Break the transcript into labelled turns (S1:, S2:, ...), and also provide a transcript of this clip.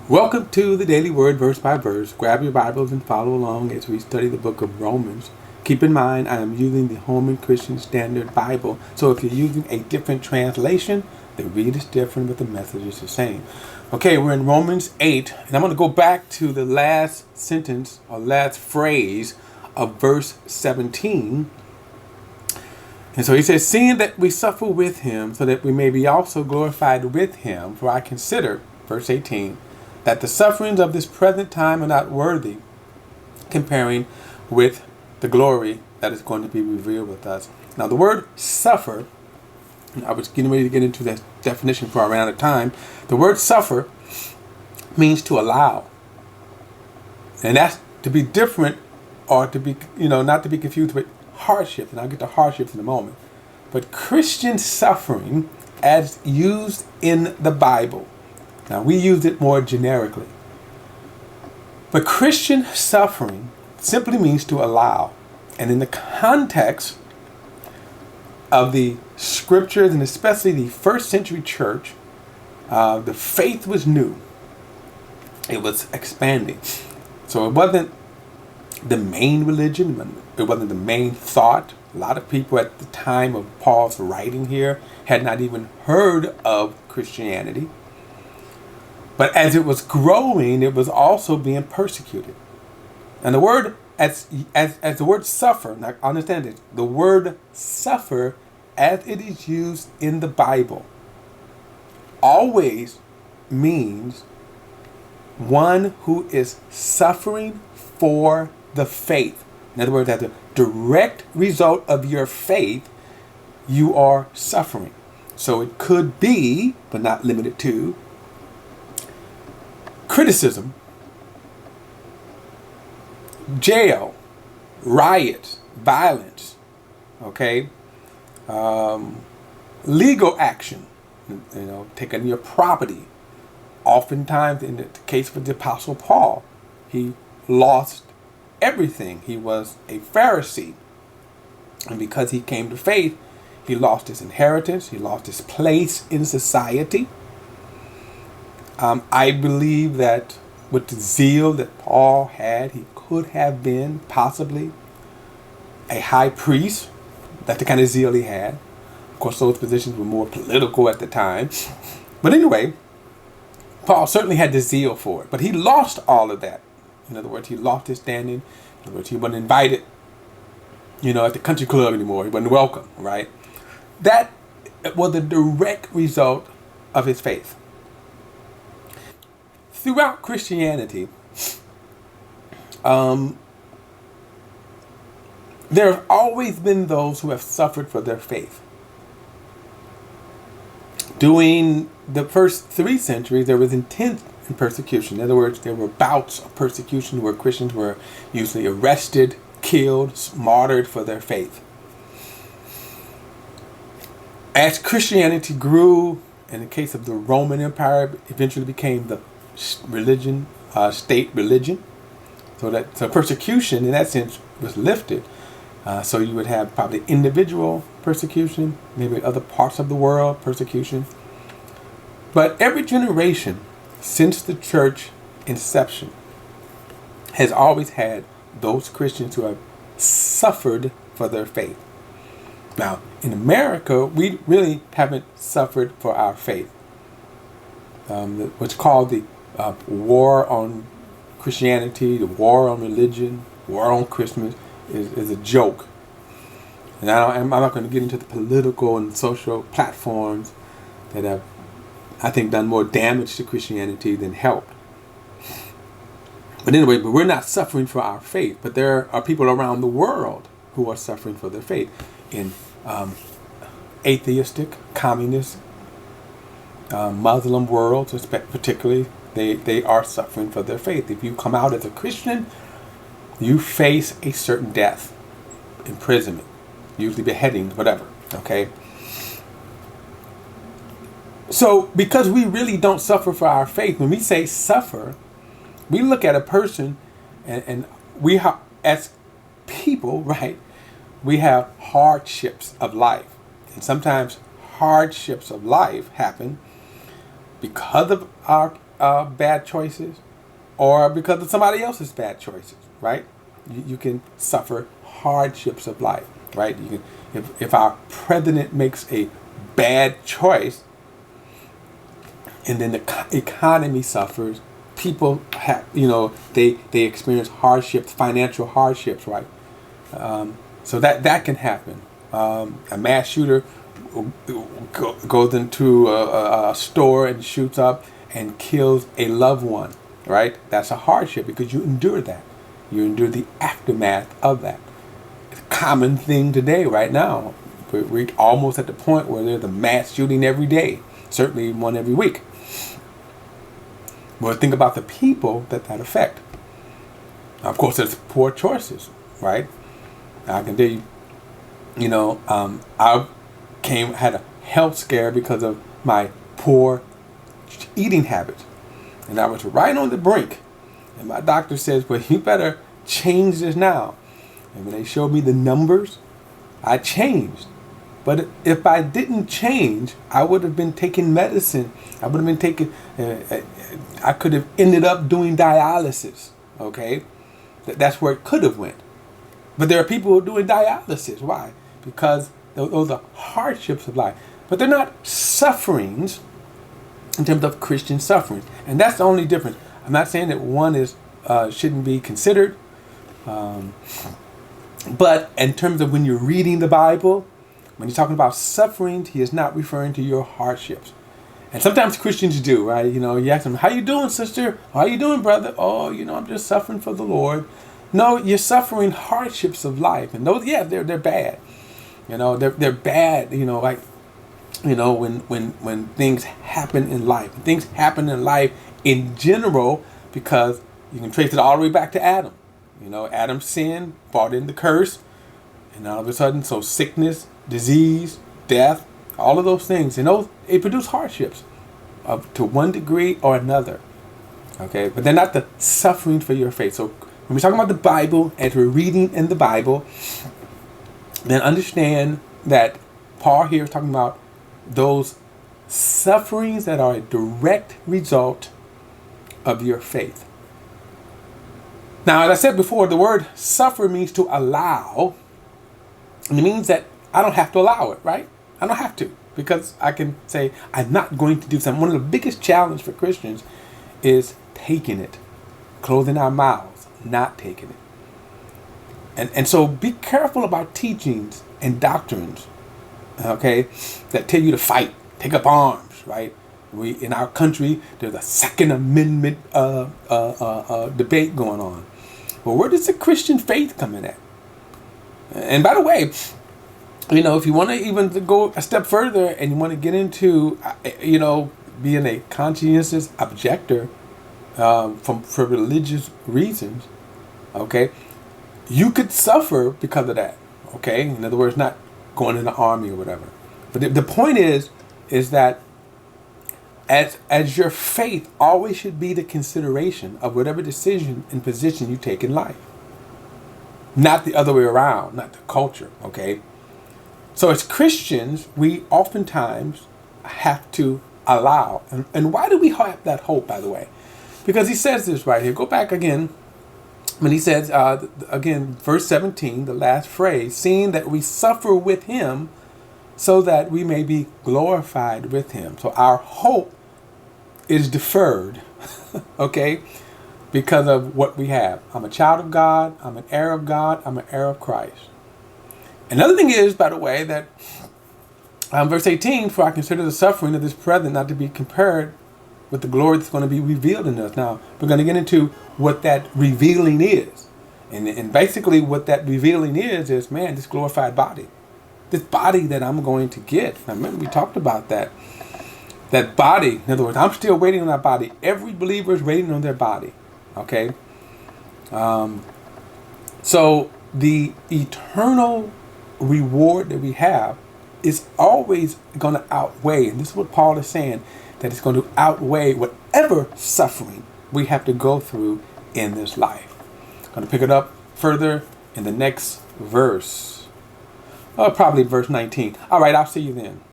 S1: Welcome to the Daily Word, verse by verse. Grab your Bibles and follow along as we study the book of Romans. Keep in mind, I am using the Holman Christian Standard Bible, so if you're using a different translation, the read is different, but the message is the same. Okay, we're in Romans 8, and I'm going to go back to the last sentence, or last phrase of verse 17. And so he says, seeing that we suffer with him, so that we may be also glorified with him, for I consider, verse 18, that the sufferings of this present time are not worthy comparing with the glory that is going to be revealed with us. Now the word suffer, I was getting ready to get into that definition for around the time. The word suffer means to allow. And that's to be different, or to be, not to be confused with hardship. And I'll get to hardships in a moment. But Christian suffering as used in the Bible. Now, we use it more generically. But Christian suffering simply means to allow. And in the context of the scriptures, and especially the first century church, the faith was new. It was expanding. So it wasn't the main religion. It wasn't the main thought. A lot of people at the time of Paul's writing here had not even heard of Christianity. But as it was growing, it was also being persecuted. And the word, as the word suffer, now understand this, the word suffer as it is used in the Bible always means one who is suffering for the faith. In other words, as a direct result of your faith, you are suffering. So it could be, but not limited to, criticism, jail, riots, violence, legal action, taking your property. Oftentimes, in the case of the Apostle Paul, he lost everything. He was a Pharisee, and because he came to faith, he lost his inheritance, he lost his place in society. I believe that with the zeal that Paul had, he could have been possibly a high priest. That's the kind of zeal he had. Of course, those positions were more political at the time. But anyway, Paul certainly had the zeal for it. But he lost all of that. In other words, he lost his standing. In other words, he wasn't invited, at the country club anymore. He wasn't welcome, right? That was a direct result of his faith. Throughout Christianity, there have always been those who have suffered for their faith. During the first 3 centuries, there was intense persecution. In other words, there were bouts of persecution where Christians were usually arrested, killed, martyred for their faith. As Christianity grew, in the case of the Roman Empire, eventually became the religion, state religion. So persecution in that sense was lifted. So you would have probably individual persecution, maybe other parts of the world persecution. But every generation since the church inception has always had those Christians who have suffered for their faith. Now, in America, we really haven't suffered for our faith. What's called the war on Christianity, the war on religion, war on Christmas is a joke. And I'm not going to get into the political and social platforms that have, I think, done more damage to Christianity than helped. But anyway, we're not suffering for our faith, but there are people around the world who are suffering for their faith. In atheistic, communist, Muslim worlds, particularly, they are suffering for their faith. If you come out as a Christian, you face a certain death, imprisonment, usually beheading, whatever, okay? So, because we really don't suffer for our faith, when we say suffer, we look at a person and we have, as people, right, we have hardships of life. And sometimes hardships of life happen because of our bad choices or because of somebody else's bad choices, right? You can suffer hardships of life, right? You can, if our president makes a bad choice and then the economy suffers, people have, they experience hardships, financial hardships, right? So that can happen. A mass shooter goes into a store and shoots up and kills a loved one, right? That's a hardship because you endure that. You endure the aftermath of that. It's a common thing today, right now. We're almost at the point where there's a mass shooting every day, certainly one every week. Well, think about the people that affect. Of course, there's poor choices, right? I can tell you, I had a health scare because of my poor eating habits. And I was right on the brink. And my doctor says, well, you better change this now. And when they showed me the numbers, I changed. But if I didn't change, I would have been taking medicine. I would have been taking, I could have ended up doing dialysis, okay? That's where it could have went. But there are people who are doing dialysis. Why? Because those are hardships of life. But they're not sufferings in terms of Christian sufferings. And that's the only difference. I'm not saying that one is shouldn't be considered. But in terms of when you're reading the Bible, when he's talking about sufferings, he is not referring to your hardships. And sometimes Christians do, right? You ask them, how you doing, sister? How you doing, brother? Oh, I'm just suffering for the Lord. No, you're suffering hardships of life. And those, yeah, they're bad. They're bad, when things happen in life. Things happen in life in general because you can trace it all the way back to Adam. Adam's sin brought in the curse. And all of a sudden, so sickness, disease, death, all of those things, it produce hardships to one degree or another. Okay, but they're not the suffering for your faith. So when we're talking about the Bible, as we're reading in the Bible, then understand that Paul here is talking about those sufferings that are a direct result of your faith. Now, as I said before, the word suffer means to allow. And it means that I don't have to allow it, right? I don't have to, because I can say I'm not going to do something. One of the biggest challenges for Christians is taking it, closing our mouths, not taking it. And so be careful about teachings and doctrines, okay, that tell you to fight, take up arms, right? In our country, there's a Second Amendment debate going on. Well, where does the Christian faith come in at? And by the way, if you want to even go a step further and you want to get into, being a conscientious objector for religious reasons, okay, you could suffer because of that, okay? In other words, not going in the army or whatever. But the point is that as your faith always should be the consideration of whatever decision and position you take in life. Not the other way around, not the culture, okay? So as Christians, we oftentimes have to allow. And why do we have that hope, by the way? Because he says this right here. Go back again. When he says, again, verse 17, the last phrase, seeing that we suffer with him so that we may be glorified with him. So our hope is deferred, okay, because of what we have. I'm a child of God. I'm an heir of God. I'm an heir of Christ. Another thing is, by the way, that verse 18, for I consider the suffering of this present not to be compared with the glory that's going to be revealed in us. Now, we're going to get into what that revealing is. And basically what that revealing is, man, this glorified body. This body that I'm going to get. Now, remember, we talked about that. That body, in other words, I'm still waiting on that body. Every believer is waiting on their body. Okay? So the eternal reward that we have is always going to outweigh, and this is what Paul is saying, that it's going to outweigh whatever suffering we have to go through in this life. I'm going to pick it up further in the next verse. Probably verse 19. All right, I'll see you then.